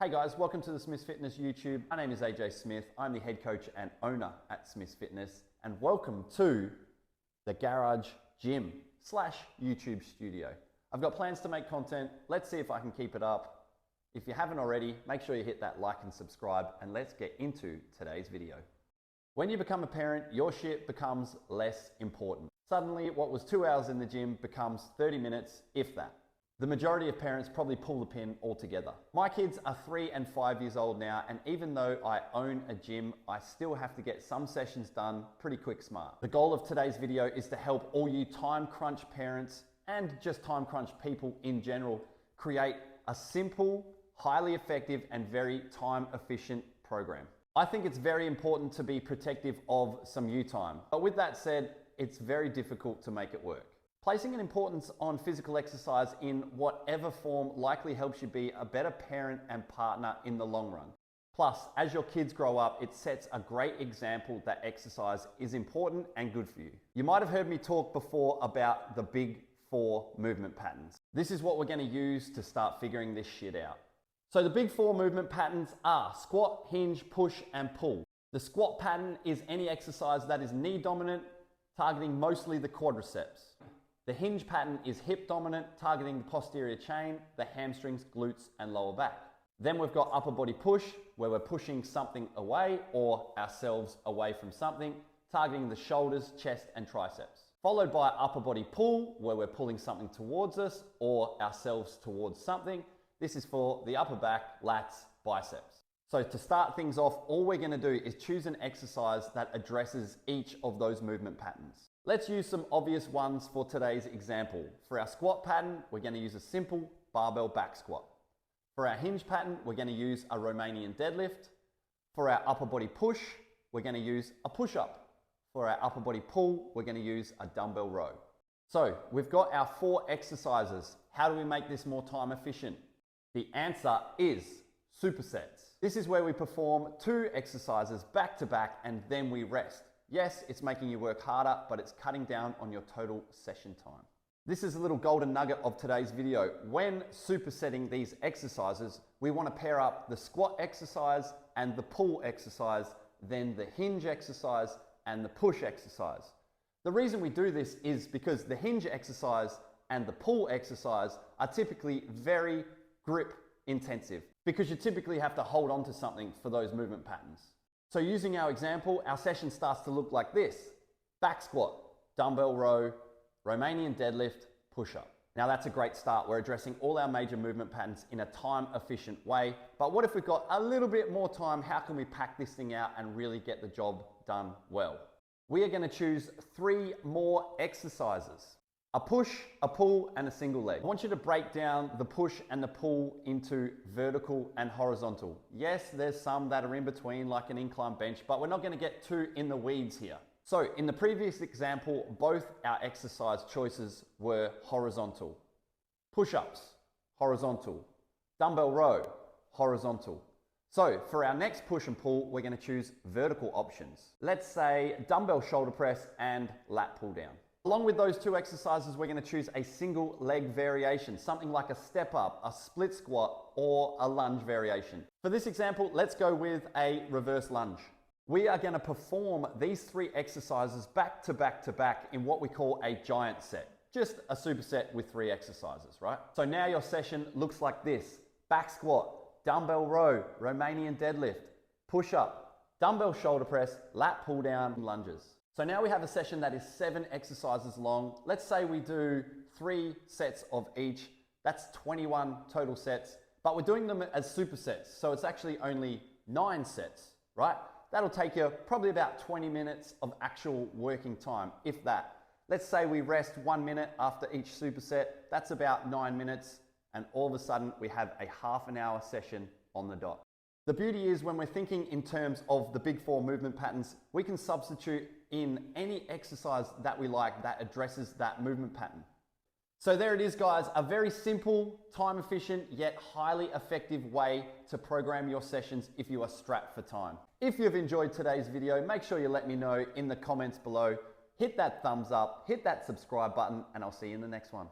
Hey guys, welcome to the Smiths Fitness YouTube. My name is AJ Smith. I'm the head coach and owner at Smiths Fitness, and welcome to the Garage Gym / YouTube studio. I've got plans to make content. Let's see if I can keep it up. If you haven't already, make sure you hit that like and subscribe, and let's get into today's video. When you become a parent, your shit becomes less important. Suddenly, what was 2 hours in the gym becomes 30 minutes, if that. The majority of parents probably pull the pin altogether. My kids are 3 and 5 years old now, and even though I own a gym, I still have to get some sessions done pretty quick smart. The goal of today's video is to help all you time crunch parents and just time crunch people in general create a simple, highly effective, and very time efficient program. I think it's very important to be protective of some you time, but with that said, it's very difficult to make it work. Placing an importance on physical exercise in whatever form likely helps you be a better parent and partner in the long run. Plus, as your kids grow up, it sets a great example that exercise is important and good for you. You might have heard me talk before about the big 4 movement patterns. This is what we're going to use to start figuring this shit out. So the big 4 movement patterns are squat, hinge, push, and pull. The squat pattern is any exercise that is knee dominant, targeting mostly the quadriceps. The hinge pattern is hip dominant, targeting the posterior chain, the hamstrings, glutes, and lower back. Then we've got upper body push, where we're pushing something away or ourselves away from something, targeting the shoulders, chest, and triceps. Followed by upper body pull, where we're pulling something towards us or ourselves towards something. This is for the upper back, lats, biceps. So to start things off, all we're going to do is choose an exercise that addresses each of those movement patterns. Let's use some obvious ones for today's example. For our squat pattern, we're going to use a simple barbell back squat. For our hinge pattern, we're going to use a Romanian deadlift. For our upper body push, we're going to use a push-up. For our upper body pull, we're going to use a dumbbell row. So we've got our 4 exercises. How do we make this more time efficient? The answer is supersets. This is where we perform 2 exercises back to back and then we rest. Yes, it's making you work harder, but it's cutting down on your total session time. This is a little golden nugget of today's video. When supersetting these exercises, we want to pair up the squat exercise and the pull exercise, then the hinge exercise and the push exercise. The reason we do this is because the hinge exercise and the pull exercise are typically very grip intensive, because you typically have to hold on to something for those movement patterns. So using our example, our session starts to look like this: back squat, dumbbell row, Romanian deadlift, push-up. Now that's a great start. We're addressing all our major movement patterns in a time efficient way. But what if we've got a little bit more time? How can we pack this thing out and really get the job done well? We are going to choose 3 more exercises: a push, a pull, and a single leg. I want you to break down the push and the pull into vertical and horizontal. Yes, there's some that are in between, like an incline bench, but we're not going to get too in the weeds here. So in the previous example, both our exercise choices were horizontal. Push-ups, horizontal. Dumbbell row, horizontal. So for our next push and pull, we're going to choose vertical options. Let's say dumbbell shoulder press and lat pull down. Along with those 2 exercises, we're going to choose a single leg variation, something like a step up, a split squat, or a lunge variation. For this example, let's go with a reverse lunge. We are going to perform these 3 exercises back to back to back in what we call a giant set. Just a superset with 3 exercises, right? So now your session looks like this: back squat, dumbbell row, Romanian deadlift, push up, dumbbell shoulder press, lat pull down, lunges. So now we have a session that is 7 exercises long. Let's say we do 3 sets of each. That's 21 total sets, but we're doing them as supersets. So it's actually only 9 sets, right? That'll take you probably about 20 minutes of actual working time, if that. Let's say we rest 1 minute after each superset. That's about 9 minutes. And all of a sudden we have a half an hour session on the dot. The beauty is when we're thinking in terms of the big 4 movement patterns, we can substitute in any exercise that we like that addresses that movement pattern. So there it is, guys, a very simple, time efficient, yet highly effective way to program your sessions if you are strapped for time. If you've enjoyed today's video, make sure you let me know in the comments below. Hit that thumbs up, hit that subscribe button, and I'll see you in the next one.